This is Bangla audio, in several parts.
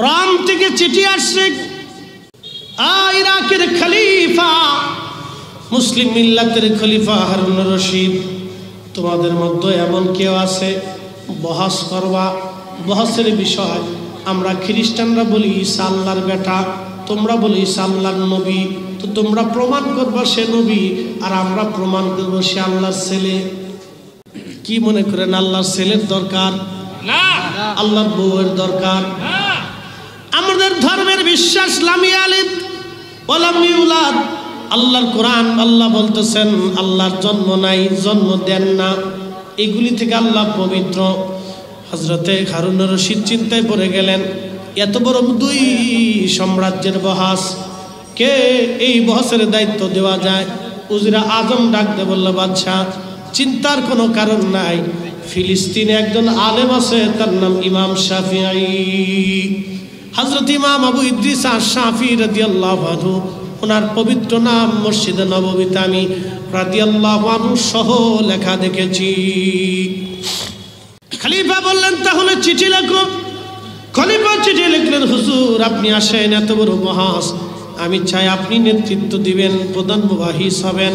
রোম থেকে চিঠি আসছে, ইরাকের খলিফা মুসলিম মিল্লাতের খলিফা হারুন রশিদ, তোমাদের মধ্যে এমন কেউ আছে বহস করবা? বহসের বিষয়, আমরা খ্রিস্টানরা বলি ঈসা আল্লাহর বেটা, তোমরা বলি ঈসা আল্লাহর নবী, তো তোমরা প্রমাণ করবা সে নবী, আর আমরা প্রমাণ করব সে আল্লাহর ছেলে। কি মনে করেন আল্লাহর ছেলের দরকার? না। আল্লাহর বউয়ের দরকার? আমাদের ধর্মের বিশ্বাস লাম ইয়ালিদ ওয়া লাম ইউলাদ। আল্লাহর কোরআন আল্লাহ বলতেছেন আল্লাহর জন্ম নাই, জন্ম দেন না, এগুলি থেকে আল্লাহ পবিত্র। হযরতে হারুন রশিদ চিন্তায় পড়ে গেলেন, এত বড় দুই সাম্রাজ্যের বহাস, কে এই বহসের দায়িত্ব দেওয়া যায়? উজিরা আজম ডাকতে বলল, বাদশাহ চিন্তার কোনো কারণ নাই, ফিলিস্তিনে একজন আলেম আছে, তার নাম ইমাম শাফিঈ। হযরত ইমাম আবু ইদ্রিস আশ-শাফিঈ রাদিয়াল্লাহু আনহু, ওনার পবিত্র নাম মসজিদে নববীতে আমি রাদিয়াল্লাহু আনহু সহ লেখা দেখেছি। খলিফা বললেন তাহলে চিঠি লেখো। খলিফা চিঠি লিখলেন, হুজুর আপনি আসেন, এত বড় বহাস, আমি চাই আপনি নেতৃত্ব দিবেন, প্রধান মুবাহিস হবেন।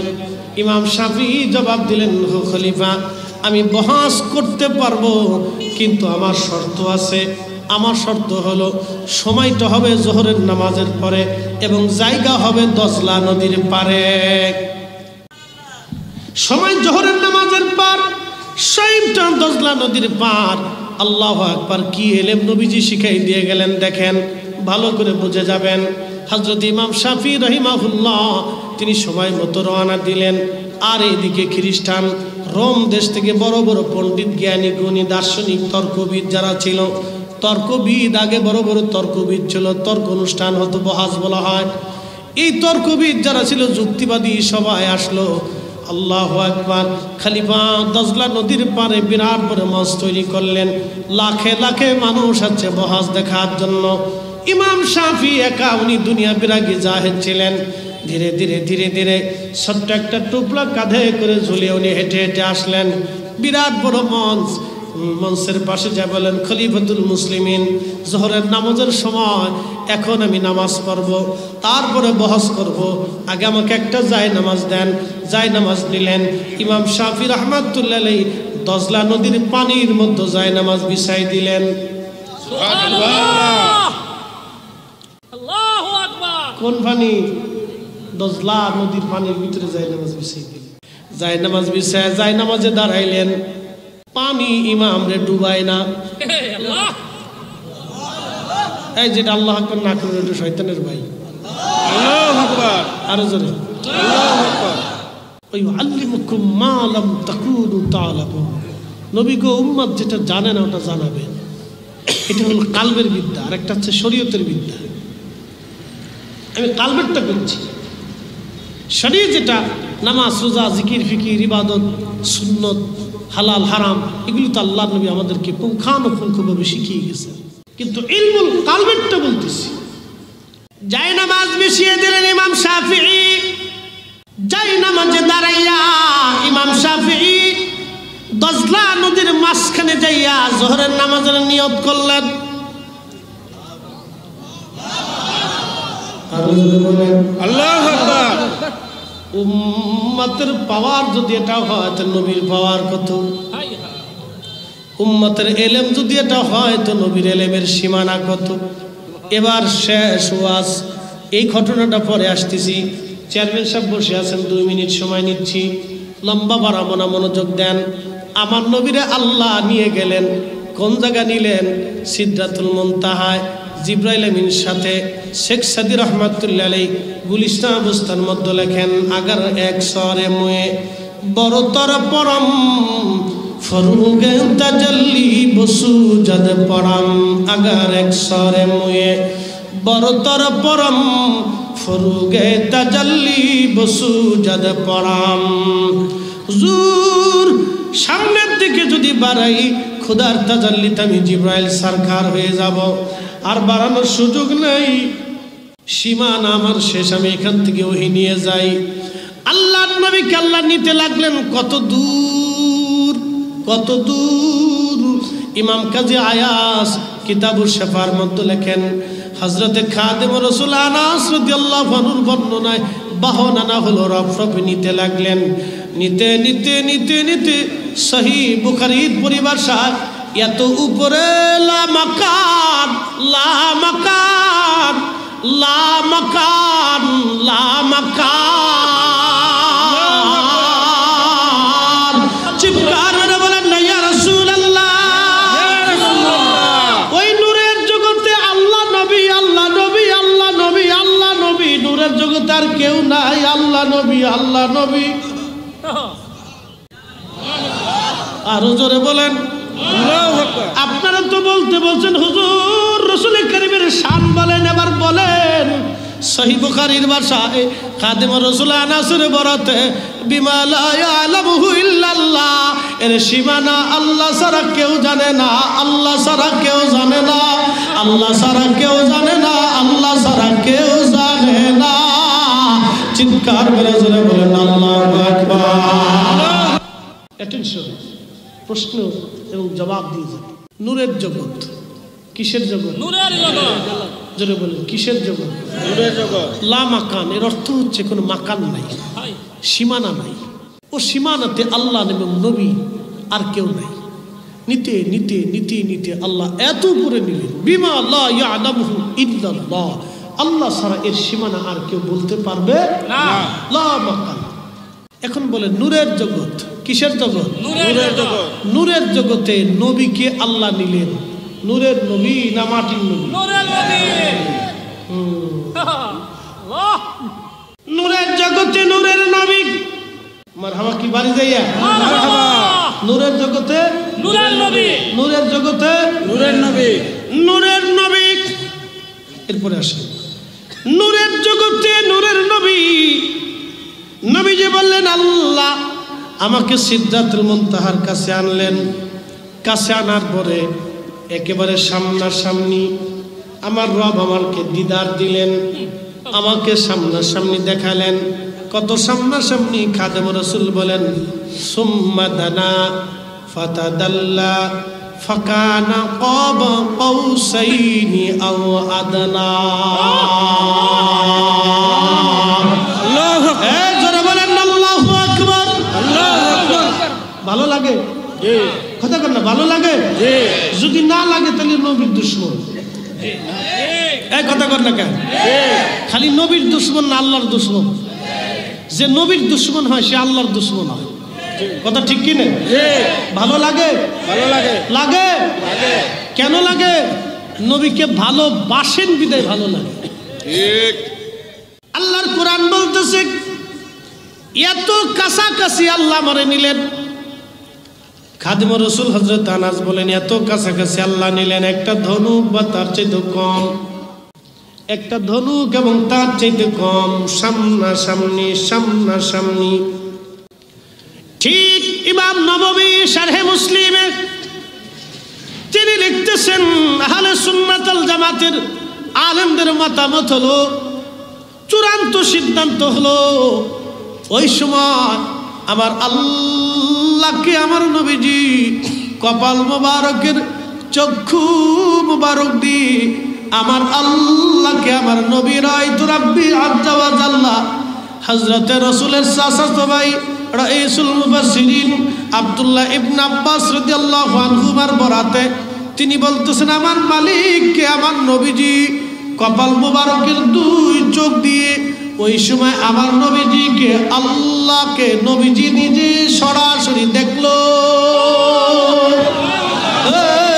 ইমাম শাফিঈ জবাব দিলেন, খলিফা আমি বহাস করতে পারবো, কিন্তু আমার শর্ত আছে। আমার শর্ত হলো সময়টা হবে জোহরের নামাজের পরে এবং জায়গা হবে দজলা নদীর পারে। সময় জোহরের নামাজের পর, সময়টা দজলা নদীর পার। আল্লাহু আকবার, কি এলেম নবীজি শিখাই দিয়ে গেলেন দেখেন, ভালো করে বুঝে যাবেন। হযরত ইমাম শাফিঈ রাহিমাহুল্লাহ তিনি সময় মতো রওনা দিলেন। আর এদিকে খ্রিস্টান রোম দেশ থেকে বড় বড় পণ্ডিত, জ্ঞানী, গুণী, দার্শনিক, তর্কবিদ যারা ছিল, তর্কবিদ, আগে বড় বড় তর্কবিদ ছিল, তর্ক অনুষ্ঠান হতো, বহাস বলা হয়। এই তর্কবিদ যারা ছিল, যুক্তিবাদী, সবাই আসলো। আল্লাহু আকবার। খলিফা দজলা নদীর পারে বিরাট বড় মঞ্চ তৈরি করলেন, লাখে লাখে মানুষ আছে বহাস দেখার জন্য। ইমাম শাফিঈ একা, উনি দুনিয়া বিরাগী জাহেদ ছিলেন। ধীরে ধীরে ধীরে ধীরে ছোট্ট একটা টুপলা কাঁধে করে ঝুলিয়ে উনি হেঁটে হেঁটে আসলেন। বিরাট বড় মঞ্চ, মঞ্চের পাশে যা বলেন, খলিফাতুল মুসলিমিন, জোহরের নামাজের সময়, এখন আমি নামাজ পড়ব, তারপরে বহস করব, আগে আমাকে একটা জায় নামাজ দেন। জায় নামাজ নিলেন। ইমাম শাফিঈ রাহমাতুল্লাহ আলাইহি দজলা নদীর পানির মধ্যে জায় নামাজ বিছাই দিলেন। আল্লাহু আকবার। কোন পানি? দজলা নদীর পানির ভিতরে জায় নামাজ বিছাই দিলেন। জায় নামাজ বিছায় জায় নামাজে দাঁড়াইলেন। পানি ইমাম রে ডুবায় না। এই যেটা আল্লাহু আকবার না করে ওটা শয়তানের ভাই। আল্লাহু আকবার। আরো জোরে আল্লাহু আকবার। ওই আল্লিমুকুম মা লাম তাকুনু তাআলামুন, নবী গো উম্মত যেটা জানে না ওটা জানাবেন। এটা হলো কালবের বিদ্যা, আর একটা হচ্ছে শরীয়তের বিদ্যা। আমি কালবেরটা বলছি। শরীয়ত যেটা নামাজ, রোজা, জিকির, ফিকির, ইবাদত, সুন্নত, হালাল হারাম, এগুলি তো আল্লাহর নবী আমাদেরকে পুঙ্খানুপুঙ্খভাবে শিখিয়ে গেছেন। কিন্তু ইলমুল কালবেরটা বলতেছি। জায় নামাজ মিশিয়ে দিলেন ইমাম শাফিঈ। জায় নামাজে দাঁড়াইয়া ইমাম শাফিঈ দজলা নদীর মাঝখানে যাইয়া জোহরের নামাজের নিয়ত করলেন। আল্লাহু আকবার। উম্মতের পাওয়ার যদি এটা হয়, তো নবীর পাওয়ার কত? উম্মতের এলেম যদি এটা হয়, তো নবীর এলেমের সীমানা কত? এবার শেষ ওয়াজ। এই ঘটনাটা পরে আসতেছি। চেয়ারম্যান সাহেব বসে আছেন, 2 মিনিট সময় নিচ্ছি, লম্বা বাড়াবো না, মনোযোগ দেন। আমার নবীরে আল্লাহ নিয়ে গেলেন। কোন জায়গা নিলেন? সিদরাতুল মুনতাহায়। জিব্রাইল আমিন সাথে শেখ সাদি রহমাতুল্লাহ আলাইহি গুলিস্তান অবস্থার মধ্যে লেখেন, আগার এক সরে মুয়ে বড়তর পরম ফরুগে তাজাল্লি বসু জদ পরম, আগার এক সরে মুয়ে বড়তর পরম ফরুগে তাজাল্লি বসু জদ পরম। হুজুর সামনের দিকে যদি বাড়াই, খোদার তাজাল্লিতে আমি জিব্রাইল সরকার হয়ে যাব, আর বাড়ানোর সুযোগ নেই, সীমানা আমার শেষ, আমি এখান থেকে ওহি নিয়ে যাই। আল্লাহর নবীকে আল্লাহ নিতে লাগলেন। কত দূর, কত দূর। ইমাম কাজী আয়াস কিতাবুশ শিফার মধ্যে লেখেন হযরতে খাদিম রাসূল আনাস রাদিয়াল্লাহু আনহুর বর্ণনায় বাহন আনা হলো, রফরফ নিতে লাগলেন। নিতে নিতে নিতে নিতে সহিহ বুখারীর পরিভাষায় এত উপরে লা মাকান লা মাকান লা মাকান লা মাকান, চিৎকার করে বলেন না ইয়া রাসূলুল্লাহ। ওই নূরের জগতে আল্লাহ নবী আল্লাহ নবী আল্লাহ নবী আল্লাহ নবী, নূরের জগতে আর কেউ নাই, আল্লাহ নবী আল্লাহ নবী। আরো জোরে বলেন। আপনারা তো বলতে বলছেন হুজুর রাসূল কারীমের শান বলেন, এবার বলেন সহিহ বুখারীর ভাষায় খাদিম রাসূল আনাসের বরাতে বিমা লা ইয়ালামুহু ইল্লাল্লাহ, এর সীমানা আল্লাহ ছাড়া কেউ জানে না, আল্লাহ ছাড়া কেউ জানে না, আল্লাহ ছাড়া কেউ জানে না, আল্লাহ ছাড়া কেউ জানে না। চিৎকার করে জোরে বলেন আল্লাহু আকবার। অ্যাটেনশন, প্রশ্ন এবং জবাব দিয়ে যান। নূরের জগৎ কিসের জগৎ? নূরের জগৎ। জোরে বলেন কিসের জগৎ? নূরের জগৎ। লা মাকান, এর অর্থ হচ্ছে কোনো মাকান নাই, সীমানা নাই। ও সীমানাতে আল্লাহ এবং নবী আর কেউ নাই। নিতে নিতে নিতে নিতে আল্লাহ এত উপরে নিলেন, বিমা লা ইয়ালামুহু ইল্লাল্লাহ, আল্লাহ ছাড়া এর সীমানা আর কেউ বলতে পারবে না। লা মাকান। এখন বলে নূরের জগৎ কিসের জগৎ? নূরের জগৎ। নূরের জগতে নবীকে আল্লাহ নিলেন। নূরের নবী না মাটির নবী? নূরের নবী। নূরের জগতে নূরের নবী। মারহাবা কি বাড়ি যাইয়া মারহাবা। নূরের জগতে নূরের নবী, নূরের জগতে নূরের নবী, নূরের নবী। এরপরে আসে নূরের জগতে নূরের নবী। নবী যে বললেন আল্লাহ আমাকে সিদরাতুল মুনতাহার কাছে আনলেন। কাছে আনার পরে একেবারে সামনাসামনি আমার রব আমাকে দিদার দিলেন, আমাকে সামনাসামনি দেখালেন। কত সামনাসামনি! খাদেম রাসূল বলেন সুম্মা দানা ফাতাদাল্লা ফাকানা কাবা কাউসাইনি আও আদনা। আল্লাহু আকবার। জোরে বলেন আল্লাহু আকবার। আল্লাহু আকবার। ভালো লাগে? জি। কথা কর না, ভালো লাগে? জি। যদি না লাগে তাহলে নবীর দুশমন। জি। এই কথা কর না কেন? জি। খালি নবীর দুশমন না আল্লাহর দুশমন? যে নবীর দুশমন হয় সে আল্লাহর দুশমন হয়। কথা ঠিক কি না? জি। ভালো লাগে? ভালো লাগে। লাগে? লাগে। কেন লাগে? নবীকে ভালোবাসেন বিদায় ভালো লাগে। ঠিক। আল্লাহর কোরআন বলতেছে এত কাছাকাছি আল্লাহ মরে নিলেন। খাদিম রাসূল হযরত আনাস বলেন এত কাছাকাছি আল্লাহ নিলেন, একটা ধনুক বা তার চাইতে কম, একটা ধনুক এবং তার চাইতে কম, সামনাসামনি সামনাসামনি। ঠিক ইমাম নববী শারহে মুসলিমে তিনি লিখতেছেন আহলে সুন্নাত ওয়াল জামাতের আলেমদের মতামত হলো, চূড়ান্ত সিদ্ধান্ত হলো ওই সময় আমার আল্লাহকে আমার নবীজি কপাল মোবারকের চক্ষু মোবারক দিয়ে আমার আল্লাহকে আমার নবী রাইতু রাব্বি আজ্জা ওয়া জাল্লা হযরতে রাসূলের চাচাতো ভাই রাইসুল মুফাসসিরিন আব্দুল্লাহ ইবনে আব্বাস রাদিয়াল্লাহু আনহুমার বরাতে তিনি বলতেছেন আমার মালিককে আমার নবীজি কপাল মোবারকের দুই চোখ দিয়ে ওই সময় আমার নবীজিকে আল্লাহকে নবীজি নিজে সরাসরি দেখলো।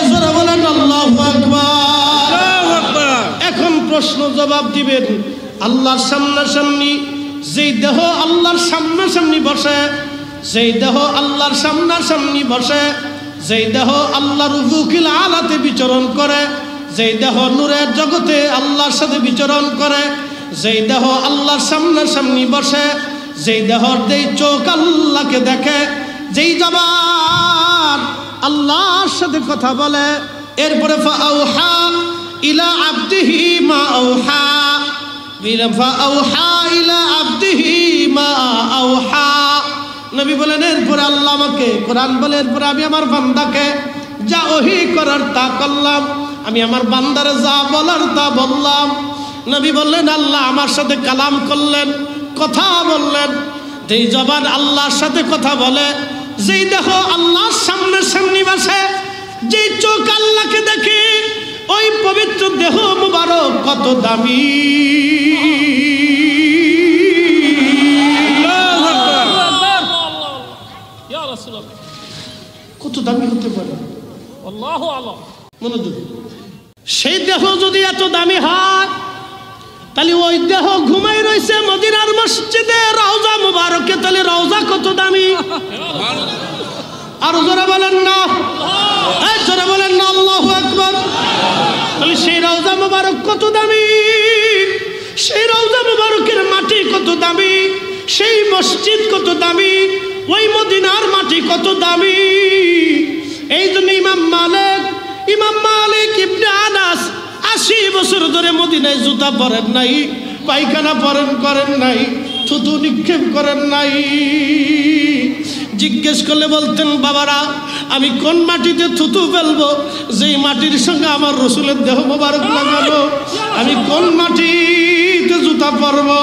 জোরে বলেন আল্লাহু আকবার। এখন প্রশ্ন জবাব দিবেন আল্লাহর সামনাসামনি যেই দেহ আল্লাহর সামনাসামনি বসে, যেই দেহ আল্লাহর সামনাসামনি বসে, যেই দেহ আল্লাহর উফুকিল আলাতে বিচরণ করে, যেই দেহ নূরের জগতে আল্লাহর সাথে বিচরণ করে, যেই দেহ আল্লাহর সামনাসামনি বসে, যেই দেহর যেই চোখ আল্লাহকে দেখে, যেই জবান আল্লাহর সাথে কথা বলে, এরপরে ফাআউহা ইলা আবদিহি মা আউহা, ফাআউহা ইলা আবদিহি মা আউহা। নবী বলেন এরপরে আল্লাহ আমাকে, কোরআন বলে এরপরে আমি আমার বান্দাকে যা ওহী করার তা করলাম। আমি আমার বান্দারে যা বলার তা বললাম। নবী বললেন আল্লাহ আমার সাথে কালাম করলেন, কথা বললেন। যেই জবান আল্লাহর সাথে কথা বলে, যেই দেহ আল্লাহর সামনে সামনে বসে, যেই চোখ আল্লাহকে দেখে, ওই পবিত্র দেহ মুবারক কত দামি। কত দামি হতে পারে মনোযোগ। সেই দেহ যদি এত দামি হয়, তাহলে ওই দেহ ঘুমাই রয়েছে মদিনার মসজিদে রওজা মুবারকে, তাহলে রওজা কত দামি। আর জোরে বলেন না, জোরে বলেন না আল্লাহু আকবার। তাহলে সেই রওজা মুবারক কত দামি, সেই রওজা মুবারকের মাটি কত দামি, সেই মসজিদ কত দামি, ওই মদিনার মাটি কত দামি। এই জন্য ইমাম মালিক ইবনে আনাস 80 বছর ধরে মদিনায় জুতা পরেন নাই, পায়খানা করেন নাই, থুতু নিক্ষেপ করেন নাই। জিজ্ঞেস করলে বলতেন বাবারা আমি কোন মাটিতে থুতু ফেলবো যেই মাটির সঙ্গে আমার রসুলের দেহ মোবারক লাগানো, আমি কোন মাটিতে জুতা পরবো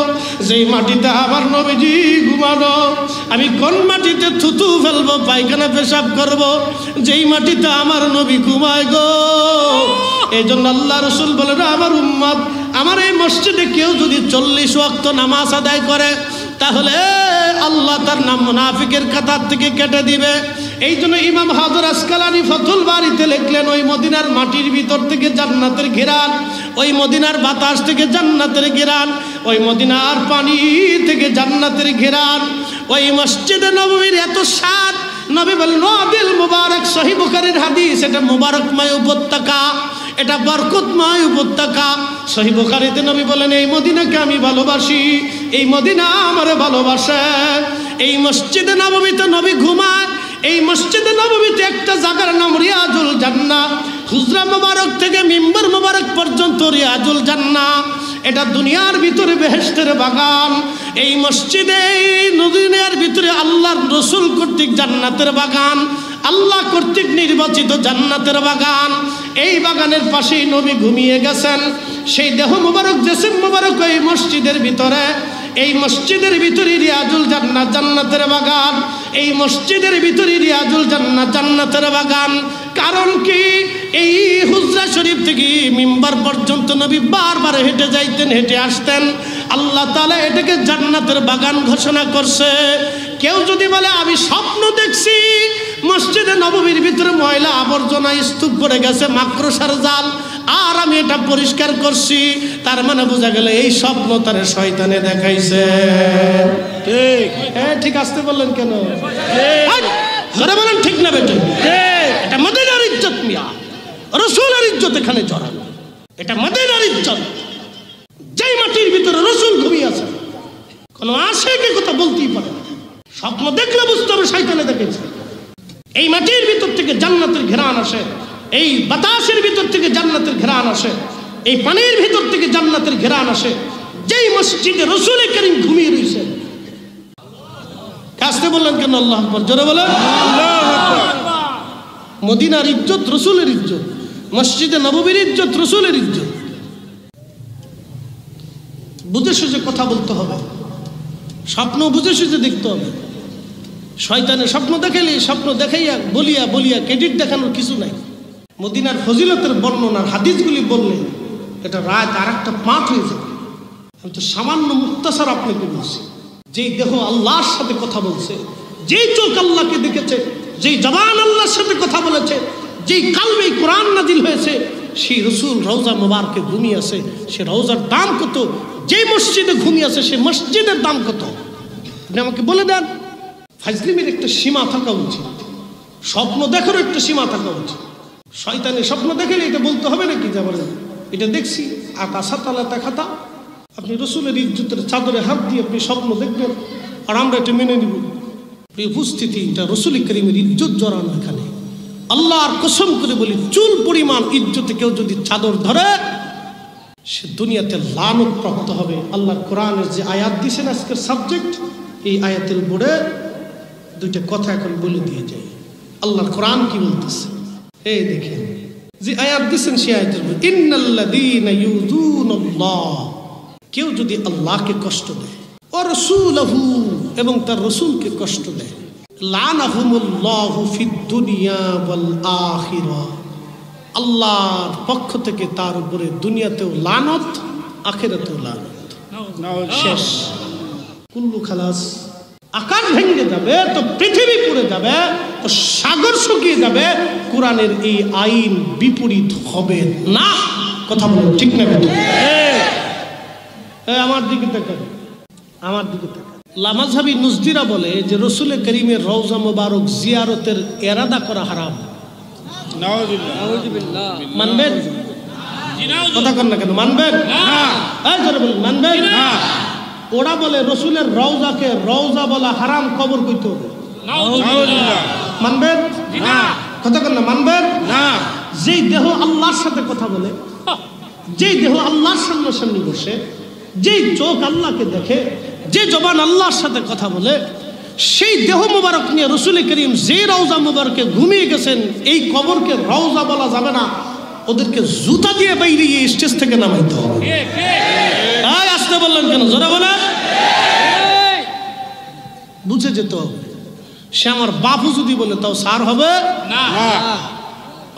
যেই মাটিতে আমার নবীজি ঘুমানো, আমি কোন মাটিতে থুতু ফেলবো পায়খানা পেশাব করবো যেই মাটিতে আমার নবী ঘুমায় গো। এই জন্য আল্লাহ রসুল বলেন আমার উম্মত, আমার এই মসজিদে কেউ যদি 40 ওয়াক্ত নামাজ আদায় করে তাহলে আল্লাহ তার নাম মুনাফিকের কাতার থেকে কেটে দিবে। এই জন্য ইমাম হাজার আসকালানি ফতুল বাড়িতে লিখলেন ওই মদিনার মাটির ভিতর থেকে জান্নাতের ঘেরান, ওই মদিনার বাতাস থেকে জান্নাতের ঘেরান, ওই মদিনার পানি থেকে জান্নাতের ঘেরান, ওই মসজিদে নববীর এত স্বাদ। নবী বলেন ওয়াদিল মুবারক, সহিহ বুখারীর হাদিস, এটা মুবারকময় উপত্যকা, এটা বরকতময় উপত্যকা। সহিহ বুখারীতে নবী বলেন এই মদিনাকে আমি ভালোবাসি, এই মদিনা আমারে ভালোবাসে। এই মসজিদে নববীতে নবী ঘুমায়, এই মসজিদে নববীতে একটা জায়গার নাম রিয়াজুল জান্নাহ। হুজরা মুবারক থেকে মিম্বর মুবারক পর্যন্ত রিয়াজুল জান্নাহ, এটা দুনিয়ার ভিতরে বেহেশতের বাগান। এই মসজিদে দুনিয়ার ভিতরে আল্লাহর রসুল কর্তৃক জান্নাতের বাগান, আল্লাহ কর্তৃক নির্বাচিত জান্নাতের বাগান। এই বাগানের পাশেই নবী ঘুমিয়ে গেছেন। সেই দেহ মুবারক জিসম মুবারক এই মসজিদের ভিতরে, এই মসজিদের ভিতরে রিয়াজুল জান্নাহ জান্নাতের বাগান, এই মসজিদের ভিতরে রিয়াজুল জান্নাহ জান্নাতের বাগান। কারণ কি এই হুজরা শরীফ থেকে মিম্বার পর্যন্ত নবী বারবার হেঁটে যাইতেন, হেঁটে আসতেন। আল্লাহ তাআলা এটাকে জান্নাতের বাগান ঘোষণা করছে। কেউ যদি বলে আমি স্বপ্ন দেখছি মসজিদে নববীর ভিতরে ময়লা আবর্জনা স্তূপ পড়ে গেছে, মাকড়সার জাল, আর আমি এটা পরিষ্কার করছি, তার মানে বোঝা গেল এই স্বপ্ন তার শয়তানে দেখাইছে। ঠিক, হ্যাঁ ঠিক আসতে বললেন কেন? জোরে বলেন ঠিক না বেটে? এটা মদিনার ইজ্জত মিয়া, রসুলের ইজ্জত এখানে জড়ানো, এটা মদিনার ইজ্জত। যেই মাটির ভিতরে রসুল ঘুমিয়ে আছে, কোন আশেকে কথা বলতেই পারে না। স্বপ্ন দেখলে বুঝতে হবে শয়তানে দেখেছে। এই মাটির ভিতর থেকে জান্নাতের ঘেরান আসে, এই বাতাসের ভিতর থেকে জান্নাতের ঘেরান আসে, এই পানির ভিতর থেকে জান্নাতের ঘেরান আসে। যেই মসজিদে রসুল করিম ঘুমিয়ে রয়েছে, কাছতে বললেন কেন? আল্লাহু আকবার, জোরে বলেন আল্লাহু আকবার। মদিনার ইজ্জত রসুলের ইজ্জত, মসজিদে নববীর ইজ্জত রসুলের ইজ্জত। বুঝে সুঝে কথা বলতে হবে, স্বপ্ন বুঝে সুঝে দেখতে হবে। শয়তানের স্বপ্ন দেখাইলে স্বপ্ন দেখাইয়া বলিয়া বলিয়া ক্রেডিট দেখানোর কিছু নাই। মদিনার ফজিলতের বর্ণনার হাদিসগুলি বললে এটা রাত আর একটা পাঠ হয়ে যাবে। আমি তো সামান্য মুক্তাসার আপনাকে বলছি। যেই দেহ আল্লাহর সাথে কথা বলছে, যেই চোখ আল্লাহকে দেখেছে, যেই জবান আল্লাহর সাথে কথা বলেছে, যেই কালবে কোরআন নাজিল হয়েছে, সেই রসুল রওজা মুবারকে ঘুমিয়ে আছে। সে রওজার দাম কত? যেই মসজিদে ঘুমিয়ে আছে সে মসজিদের দাম কত? আপনি আমাকে বলে দেন। ফাজলিমের একটা সীমা থাকা উচিত, স্বপ্ন দেখারও একটা সীমা থাকা উচিত। শয়তানের স্বপ্ন দেখলে এটা বলতে হবে নাকি যে বলেন এটা দেখছি আতা সাতালাতা খাতা? আপনি রসুলের ইজ্জতের চাদরে হাত দিয়ে আপনি স্বপ্ন দেখবেন আর আমরা এটা মেনে নিব? প্রিয় উপস্থিতি, এটা রসুল করিমের ইজ্জত জড়ানো এখানে। আল্লাহর কসম করে বলি, চুল পরিমাণ ইজ্জতে কেউ যদি চাদর ধরে সে দুনিয়াতে লানত প্রাপ্ত হবে। আল্লাহর কোরআনের যে আয়াত দিয়েছেন আজকের সাবজেক্ট, এই আয়াতের বোর্ডে দুইটা কথা এখন বলে দিয়ে যাই। আল্লাহর কোরআন কি বলতেছে এই দেখেন, যে আয়াত দিয়েছেন সে আয়াতের ইন্নাল্লাযীনা ইউযুনাল্লাহ, কেউ যদি আল্লাহকে কষ্ট দেয় ও রাসূলহু এবং তার রাসূলকে কষ্ট দেয়, লানাহুমুল্লাহু ফিদ দুনিয়া ওয়াল আখিরাহ, আল্লাহর পক্ষ থেকে তার উপরে দুনিয়াতেও লানত, আখিরাতেও লানত। শেষ, কুল্লু খালাস। আকাশ ভেঙে যাবে তো পৃথিবী পুড়ে যাবে তো সাগর শুকিয়ে যাবে, কোরআনের এই আইন বিপরীত হবে না। কথা বলো ঠিক না? আমার দিকে তাকান, আমার দিকে তাকান। লামাযহাবী নুজদিরা বলে যে রসুল করিমের রওজা মুবারক জিয়ারতের এরাদা করা হারাম। মানবেন? কথা কন না কেন? মানবেন? মানবেন? ওরা বলে রসুলের রওজাকে রওজা বলা হারাম, কবর কইতে হবে। মানবেন? কথা কন না, মানবেন? যেই দেহ আল্লাহর সাথে কথা বলে, যেই দেহ আল্লাহর সামনাসামনি বসে, যেই চোখ আল্লাহকে দেখে, যে জবান আল্লাহর সাথে কথা বলে, সেই দেহ মুবারক নিয়ে রসুল করিম যে রওজা মুবারকে ঘুমিয়ে গেছেন, এই কবরকে রওজা বলা যাবে না, ওদেরকে জুতা দিয়ে বাইরে স্টেজ থেকে নামাইতে হবে। আসতে বললেন কেন? জোরে বলে বুঝে যেতে হবে। সে আমার বাপু যদি বলে তাও সার হবে না।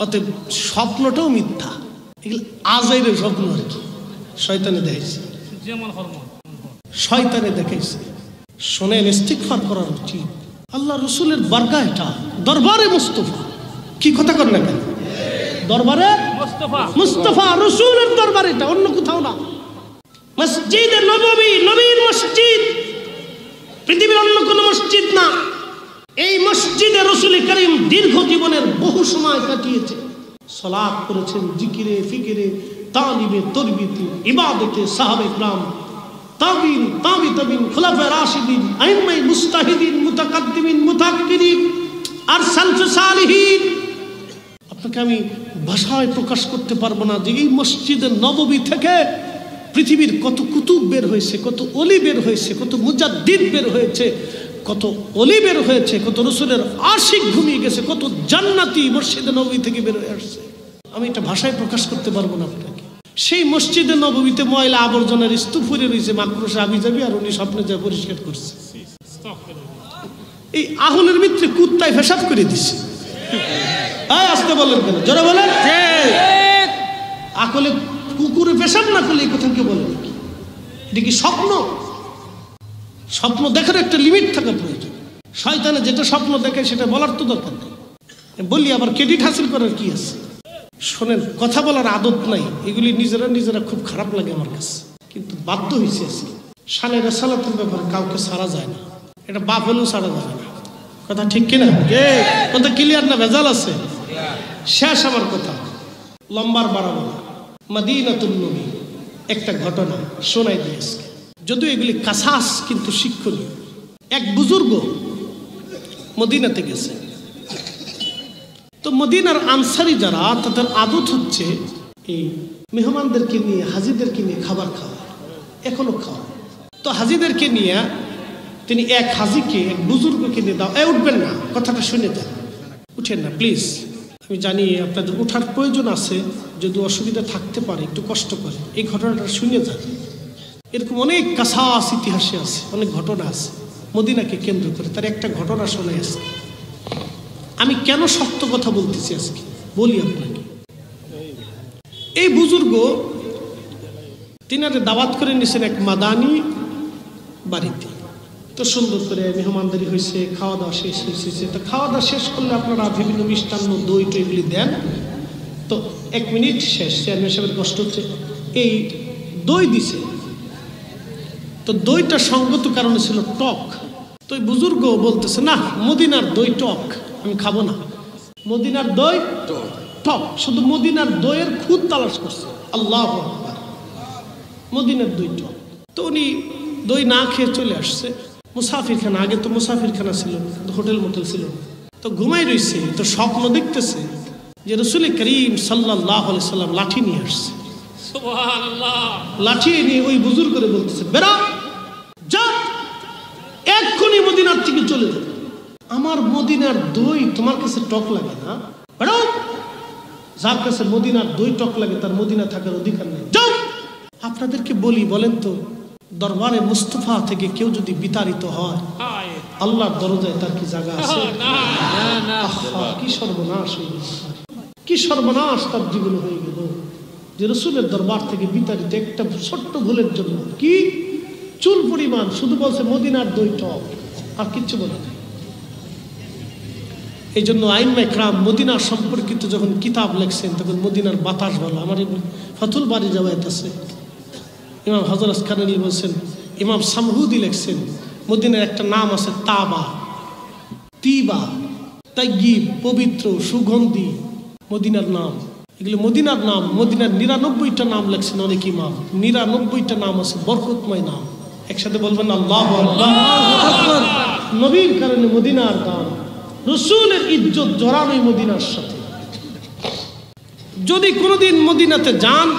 অতএব স্বপ্নটাও মিথ্যা, এগুলো আজাইরের স্বপ্ন আর কি, শয়তানে দেখাইছে, শয়তানে দেখাইছে। শোনেন, ইস্তিগফার করার উচিত। আল্লাহ রসুলের বারকা, এটা দরবারে মুস্তফা। কি কথা কর না কেন? দরবারে মুস্তফা, রসুলের দরবারে, এটা অন্য কোথাও না। মসজিদে নববী, নবীর মসজিদ, পৃথিবীর অন্য কোনো মসজিদ না। এই মসজিদে রসুল করিম দীর্ঘ জীবনের বহু সময় কাটিয়েছে। সালাত করেছেন, জিকিরে ফিকিরে, তালিমে তরবিয়তে, ইবাদতে, সাহাবে কিরাম, তাবিন, তাবিন, খুলাফায়ে রাশিদিন, আইম্মায়ে মুজতাহিদিন, মুতাকাদ্দিমিন, মুতাআক্খিরিন আর সালফে সালিহিন। আপনাকে আমি ভাষায় প্রকাশ করতে পারবো না যে এই মসজিদের নববী থেকে পৃথিবীর কত কুতুব বের হয়েছে, কত অলি বের হয়েছে, কত মুজাদ্দিদ বের হয়েছে, কত অলি বের হয়েছে, কত রসুলের আশিক ঘুমিয়ে গেছে, কত জান্নাতি মসজিদে নববী থেকে বের হয়ে আসছে। আমি এটা ভাষায় প্রকাশ করতে পারবো না আপনাকে। সেই মসজিদে নববীতে ময়লা আবর্জনার স্তূপ হয়ে রয়েছে, মাকড়সা আবি যাবি, আর উনি স্বপ্নে যা পরিষ্কার করছে। এই আহলের ভিতরে কুত্তায় পেশাব করে দিচ্ছে। আসতে বলেন কেন? জোরে বলেন। আকলে কুকুরে পেশাব না করলে এই কথা কেউ বলে নাকি? এটা কি স্বপ্ন? স্বপ্ন দেখার একটা লিমিট থাকা প্রয়োজন। শয়তানে যেটা স্বপ্ন দেখে সেটা বলার তো দরকার নেই। বলি আবার ক্রেডিট হাসিল করার কি আছে? শোনেন, কথা বলার আদত নাই, এগুলি নিজেরা খুব খারাপ লাগে আমার কাছে, কিন্তু বাধ্য হয়েছে আজকে। শানে রেসালাতের ব্যাপারে কাউকে ছাড়া যায় না, এটা বাপ হলেও ছাড়া যাবে না। কথা ঠিক কিনা? কথা ক্লিয়ার না ভেজাল আছে? শেষ আমার কথা, লম্বার বাড়াবো না। মদিনাতুন নবী একটা ঘটনা শোনাই দিই আজকে, যদিও এগুলি কাসাস কিন্তু শিক্ষণীয়। এক বুজুর্গ মদিনাতে গেছে, তো মদিনার আনসারি যারা, তাদের আদত হচ্ছে এই মেহমানদেরকে নিয়ে, হাজিদেরকে নিয়ে খাবার খাওয়া, এখনো খাওয়া। তো হাজিদেরকে নিয়ে তিনি এক হাজিকে, এক বুজুর্গকে নিয়ে, দাও উঠবেন না, কথাটা শুনে যান, উঠেন না প্লিজ, আমি জানি আপনাদের ওঠার প্রয়োজন আছে, যদি অসুবিধা থাকতে পারে একটু কষ্ট করে, এই ঘটনাটা শুনে যান। এরকম অনেক কাসাস ইতিহাসে আছে, অনেক ঘটনা আছে মদিনাকে কেন্দ্র করে। তার একটা ঘটনা শোনাই আজকে। আমি কেন সত্য কথা বলতেছি আজকে বলি আপনাকে। এই বুজুর্গ তিনারে দাওয়াত করে নিয়েছেন এক মাদানি বাড়িতে। তো সুন্দর করে মেহমানদারি হয়েছে, খাওয়া দাওয়া শেষ হয়েছে। তো খাওয়া দাওয়া শেষ করলে আপনারা বিভিন্ন মিষ্টান্ন, দই টইগুলি দেন। তো 1 মিনিট শেষ, চেয়ারম্যান সাহেবের কষ্ট হচ্ছে, এই দই দিছে। তো দইটা সঙ্গত কারণে ছিল টক। তো এই বুজুর্গ বলতেছে, না মদিনার দই টক, আমি খাবো না। মদিনার দই টক, শুধু মদিনার দইয়ের খুদ তালাশ করছে। আল্লাহু আকবার, মদিনার দই টক। তো উনি দই না খেয়ে চলে আসছে মুসাফিরখানা। আগে তো মুসাফিরখানা ছিল, হোটেল মোটেল ছিল। তো ঘুমাই রয়েছে, তো স্বপ্ন দেখতেছে যে রাসূল করিম সাল্লাল্লাহু আলাইহি সাল্লাম লাঠি নিয়ে আসছে। সুবহানাল্লাহ। লাঠি নিয়ে ওই বুজুর্গরে বলতেছে, বেরা যা, এক্ষুনি মদিনার থেকে চলে যাবে। আমার মদিনার দই তোমার কাছে টক লাগে না? বেরো, যার কাছে মদিনার দই টক লাগে তার মদিনা থাকার অধিকার নেই। যাও। আপনাদেরকে বলি, বলেন তো, দরবারে মুস্তফা থেকে কেউ যদি বিতাড়িত হয় আল্লাহর দরজায় তার কি জায়গা আছে? কি সর্বনাশ হয়ে গেল, কি সর্বনাশ তার জীবনে হয়ে গেল যে রসুলের দরবার থেকে বিতাড়িত একটা ছোট্ট ভুলের জন্য। কি চুল পরিমাণ, শুধু বলছে মদিনার দই টক, আর কিচ্ছু বলে না। এই জন্য আইম্মা ইকরাম মদিনার সম্পর্কিত যখন কিতাব লেখছেন তখন মদিনার বাতাস বলো। আমার ফাতুল বাড়ি জাওয়াত আছে, ইমাম হযরত খানানি বলছেন, ইমাম সামহুদি লেখছেন মদিনার একটা নাম আছে তাবা, তিবা, তাইয়িব, পবিত্র, সুগন্ধি, মদিনার নাম। এগুলো মদিনার নাম। মদিনার ৯৯টা নাম লেখছেন অনেক ইমাম। ৯৯টা নাম আছে বরকতময় নাম। একসাথে বলবেন আল্লাহু আকবার। নবীর কারণে মদিনার দাম, রসুলের ইজ্জত জড়ানোই মদিনার সাথে। যদি কোনোদিন মদিনাতে যান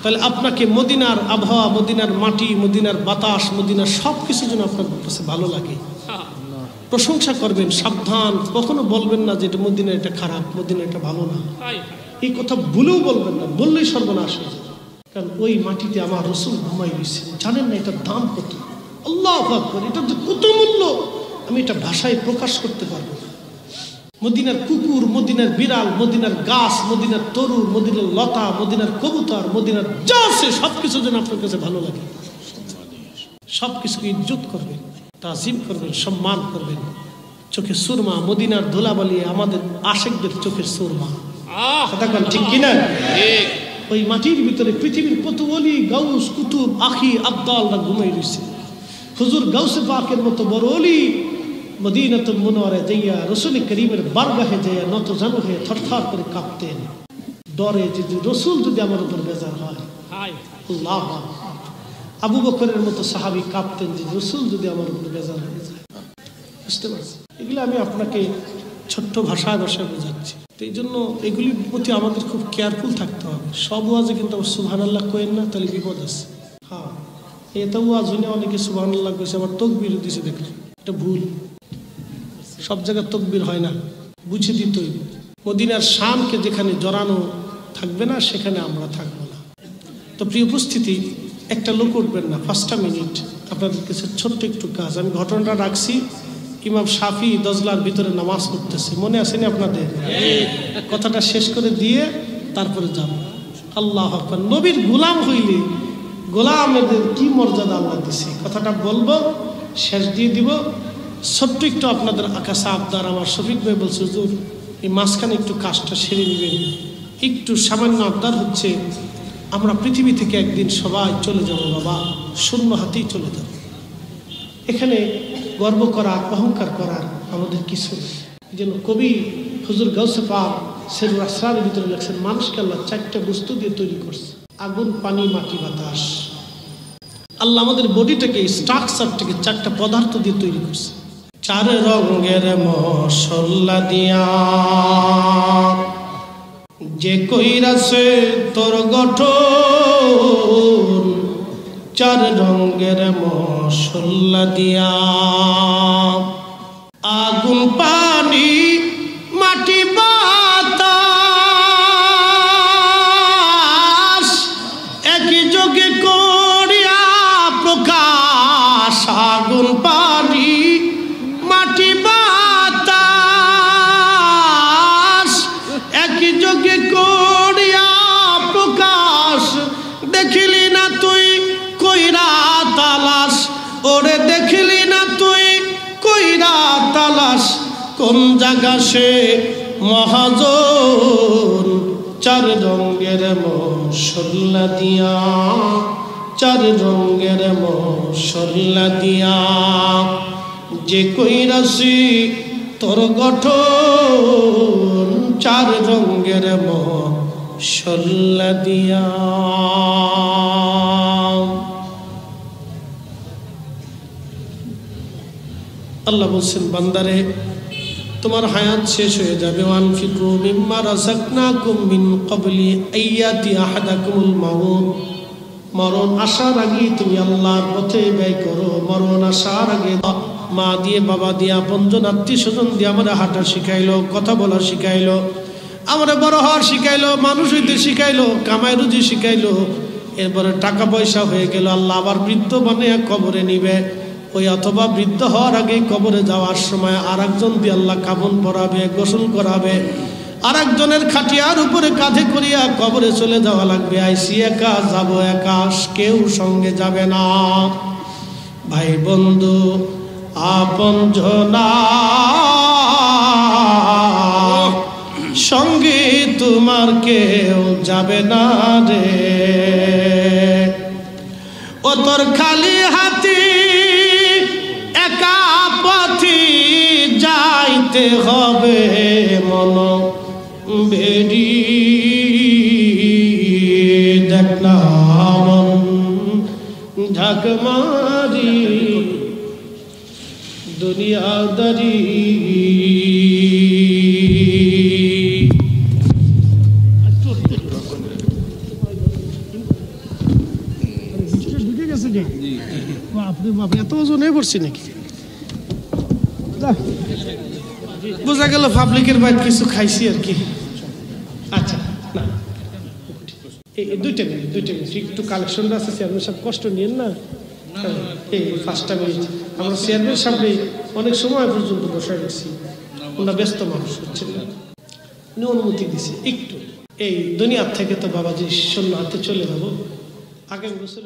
তাহলে আপনাকে মদিনার আবহাওয়া, মদিনার মাটি, মদিনার বাতাস, মদিনার সব কিছু যেন আপনার কাছে ভালো লাগে, প্রশংসা করবেন। সাবধান, কখনো বলবেন না যে এটা মদিনা এটা খারাপ, মদিনা এটা ভালো না। এই কথা ভুলেও বলবেন না, বললেই সর্বনাশ হয়ে যাবে। কারণ ওই মাটিতে আমার রসুল ঘুমাই গেছে। জানেন না এটার দাম কত? আল্লাহু আকবার, এটার যে কত মূল্য আমি এটা ভাষায় প্রকাশ করতে পারবো না। মদিনার কুকুর, মদিনার বিড়াল, মদিনার গাছ, মদিনার তরু, মদিনার লতা, মদিনার কবুতর, মদিনার যা আছে সবকিছু যেন আপনার কাছে ভালো লাগে। সবকিছুকে ইজ্জত করবেন, তাজিম করবেন, সম্মান করবেন। চোখে সুরমা, মদিনার ধুলাবালি আমাদের আশেকদের চোখের সুরমা। কথা বল ঠিক কিনা? ওই মাটির ভিতরে পৃথিবীর কত ওলি, গাউস, কুতুব, আখি, আব্দালরা ঘুমাই রয়েছে। হুজুর গাউসে পাকের মতো বড় ওলি মদিনাতুল মুনওয়ারায় যাইয়া রসুল করিমের বারগাহে যাইয়া নত জানু হয়ে থরথর করে কাঁপতেন, ডরে যে রসুল যদি আমার উপর বেজার হয়। আল্লাহ, আবু বকরের মতো সাহাবী কাঁপতেন যে রসুল যদি আমার উপর বেজার হয়ে যায়। বুঝতে পারছি? এগুলো আমি আপনাকে ছোট্ট ভাষায় বোঝাচ্ছি। তো এই জন্য এগুলির প্রতি আমাদের খুব কেয়ারফুল থাকতে হবে। সব ওয়াজে কিন্তু সুবহানাল্লাহ কইেন না, তাহলে বিপদ আছে। হ্যাঁ, এটা ওয়াজ হইলে অনেকে সুবহানাল্লাহ কইছে, আবার তাকবীর দিছে, দেখলেন এটা ভুল। সব জায়গায় তাকবীর হয় না, বুঝে দিতেই। মদিনার শানকে যেখানে জড়ানো থাকবে না সেখানে আমরা থাকবো না। তো প্রিয় উপস্থিতি, একটা লোক উঠবেন না, 5টা মিনিট আপনাদের কাছে ছোট্ট একটু কাজ। আমি ঘটনাটা রাখছি, ইমাম শাফি দজলার ভিতরে নামাজ পড়তেছে, মনে আসেনি আপনাদের? কথাটা শেষ করে দিয়ে তারপরে যাব। আল্লাহ আকবার। নবীর গোলাম হইলে গোলামেদের কি মর্যাদা আল্লাহ দিছে, কথাটা বলবো, শেষ দিয়ে দিব। ছোট্ট একটু আপনাদের আকাশা আবদার। আমার শফিক ভাই বলছে, হুজুর এই মাঝখানে একটু কাজটা সেরে নেবেন। একটু সামান্য আবদার হচ্ছে, আমরা পৃথিবী থেকে একদিন সবাই চলে যাব বাবা, শূন্য হাতেই চলে যাব। এখানে গর্ব করার, অহংকার করার আমাদের কিছু নেই। এই জন্য কবি হুজুর গাউসে পাক সেরুল আসরারের ভিতরে লেখছেন, মানুষকে আল্লাহ 4টা বস্তু দিয়ে তৈরি করছে, আগুন, পানি, মাটি, বাতাস। আল্লাহ আমাদের বডিটাকে, স্ট্রাকচারটাকে 4টা পদার্থ দিয়ে তৈরি করছে। 4 রঙের মশলা দিয়া যে কইরাছে তোর গঠন, 4 রঙের মশলা দিয়া আগুন, পানি, মাটি, বাতাস একই যোগে করিয়া প্রকাশ। আগুন, পানি, মাটি, বাতাস একই যোগে করিয়া প্রকাশ। দেখিলি না তুই কইরা তালাশ, ওরে দেখিলি না তুই কইরা তালাশ, কোন জায়গা সে মহাজন। 4 রঙের মশলা দিয়া, 4 রঙের মশলা দিয়া যে কইরাছি তোর গঠন, 4 রঙের মশলা দিয়া। আল্লাহ বলছেন, বান্দারে তোমার হায়াত শেষ হয়ে যাবে। ওয়ানফিকু মিম্মা রাযাকনাকুম মিন ক্বাবলি আইয়াতি আহাদাকুমুল মাউত। মরণ আসার আগে তুমি আল্লাহর পথে ব্যয় করো। মরণ আসার আগে মা দিয়ে, বাবা দিয়ে, আপনজন, আত্মীয় স্বজন দিয়ে আমরা হাঁটা শিখাইলো, কথা বলা শিখাইলো। আমরা বড় হওয়ার শিখাইলো, মানুষ হইতে শিখাইলো, কামাই রুজি শিখাইলো, এরপরে টাকা পয়সা হয়ে গেল, আল্লাহ আবার বৃদ্ধ বানিয়ে কবরে নিবে। ওই অথবা বৃদ্ধ হওয়ার আগে কবরে যাওয়ার সময় আর একজন দিয়ে আল্লাহ কাফন পরাবে, গোসল করাবে, আর একজনের খাটিয়ার উপরে কাঁধে করিয়া কবরে চলে যাওয়া লাগবে। আইসি একা, যাব একা, কেউ সঙ্গে যাবে না। ভাই বন্ধু আপনজনা সঙ্গে তোমার কেউ যাবে না রে। ও তোর খালি হাতি একা পথি যাইতে হবে, মন বেরি দেখ না মন ঝাঁক মারি দুনিয়াদারি। এত ওজনে পড়ছি নাকি? বোঝা গেল পাবলিকের বাইরে কিছু খাইছি আর কি। আচ্ছা না, এই দুইটা মিনিট একটু কালেকশন আছে। চেয়ারম্যান সাহেব কষ্ট নিয়েন না, এই 5টা মিনিট আমরা চেয়ারম্যান সামনে অনেক সময় পর্যন্ত বসে গেছি। ওনারা ব্যস্ত মানুষ হচ্ছে না, উনি অনুমতি দিছে একটু। এই দুনিয়ার থেকে তো বাবাজি শূন্য হাতে চলে যাবো। আগের বছর